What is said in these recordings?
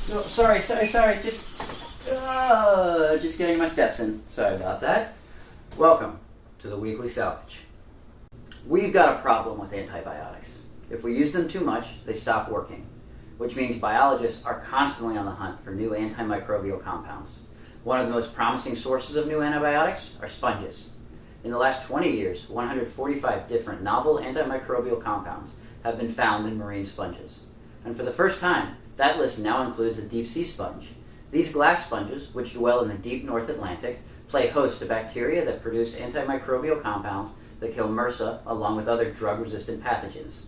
No, sorry. Just getting my steps in. Sorry about that. Welcome to the Weekly Salvage. We've got a problem with antibiotics. If we use them too much, they stop working, which means biologists are constantly on the hunt for new antimicrobial compounds. One of the most promising sources of new antibiotics are sponges. In the last 20 years, 145 different novel antimicrobial compounds have been found in marine sponges. And for the first time, that list now includes a deep-sea sponge. These glass sponges, which dwell in the deep North Atlantic, play host to bacteria that produce antimicrobial compounds that kill MRSA along with other drug-resistant pathogens.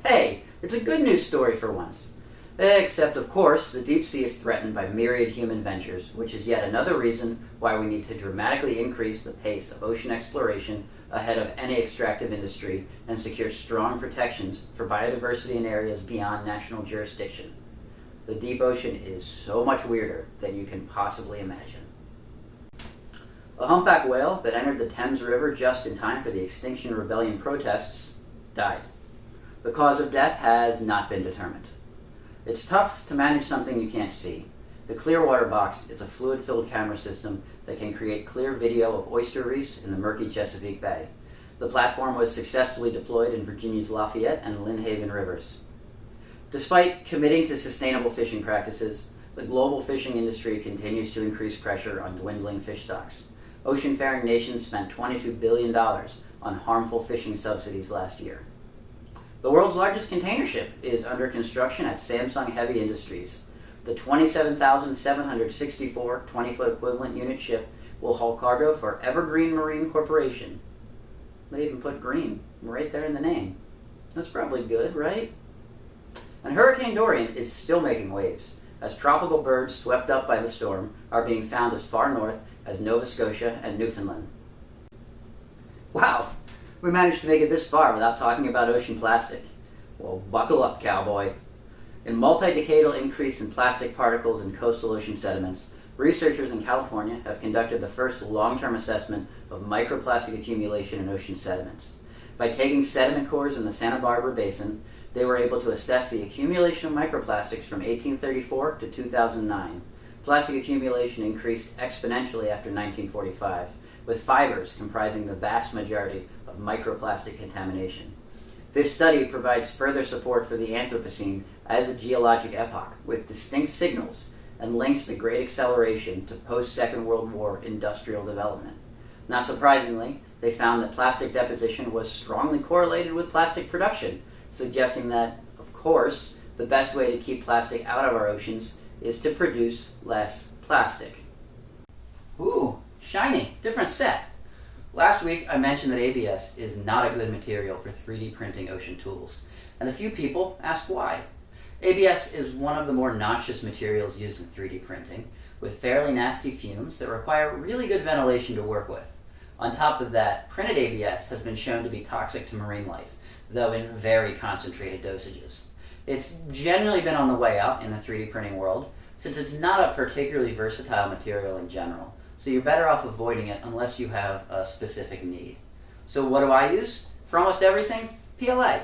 Hey, it's a good news story for once. Except, of course, the deep sea is threatened by myriad human ventures, which is yet another reason why we need to dramatically increase the pace of ocean exploration ahead of any extractive industry and secure strong protections for biodiversity in areas beyond national jurisdiction. The deep ocean is so much weirder than you can possibly imagine. A humpback whale that entered the Thames River just in time for the Extinction Rebellion protests died. The cause of death has not been determined. It's tough to manage something you can't see. The Clearwater Box is a fluid-filled camera system that can create clear video of oyster reefs in the murky Chesapeake Bay. The platform was successfully deployed in Virginia's Lafayette and Lynn Haven rivers. Despite committing to sustainable fishing practices, the global fishing industry continues to increase pressure on dwindling fish stocks. Ocean-faring nations spent $22 billion on harmful fishing subsidies last year. The world's largest container ship is under construction at Samsung Heavy Industries. The 27,764 20-foot equivalent unit ship will haul cargo for Evergreen Marine Corporation. They even put green right there in the name. That's probably good, right? And Hurricane Dorian is still making waves, as tropical birds swept up by the storm are being found as far north as Nova Scotia and Newfoundland. Wow! We managed to make it this far without talking about ocean plastic. Well, buckle up, cowboy. In multi-decadal increase in plastic particles in coastal ocean sediments, researchers in California have conducted the first long-term assessment of microplastic accumulation in ocean sediments. By taking sediment cores in the Santa Barbara Basin, they were able to assess the accumulation of microplastics from 1834 to 2009. Plastic accumulation increased exponentially after 1945, with fibers comprising the vast majority of microplastic contamination. This study provides further support for the Anthropocene as a geologic epoch, with distinct signals, and links the great acceleration to post-Second World War industrial development. Not surprisingly, they found that plastic deposition was strongly correlated with plastic production, suggesting that, of course, the best way to keep plastic out of our oceans is to produce less plastic. Ooh, shiny, different set. Last week I mentioned that ABS is not a good material for 3D printing ocean tools, and a few people asked why. ABS is one of the more noxious materials used in 3D printing, with fairly nasty fumes that require really good ventilation to work with. On top of that, printed ABS has been shown to be toxic to marine life, though in very concentrated dosages. It's generally been on the way out in the 3D printing world, since it's not a particularly versatile material in general, so you're better off avoiding it unless you have a specific need. So what do I use? For almost everything, PLA.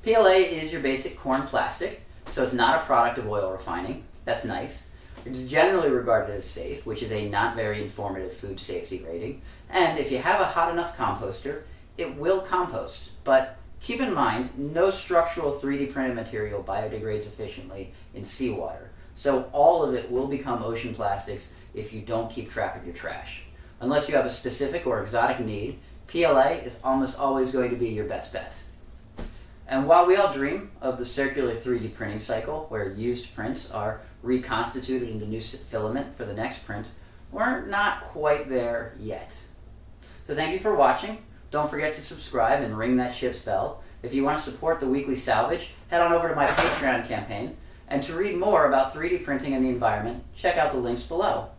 PLA is your basic corn plastic, so it's not a product of oil refining. That's nice. It's generally regarded as safe, which is a not very informative food safety rating. And if you have a hot enough composter, it will compost. But keep in mind, no structural 3D printed material biodegrades efficiently in seawater. So all of it will become ocean plastics if you don't keep track of your trash. Unless you have a specific or exotic need, PLA is almost always going to be your best bet. And while we all dream of the circular 3D printing cycle, where used prints are reconstituted into new filament for the next print, we're not quite there yet. So thank you for watching. Don't forget to subscribe and ring that ship's bell. If you want to support the Weekly Salvage, head on over to my Patreon campaign. And to read more about 3D printing and the environment, check out the links below.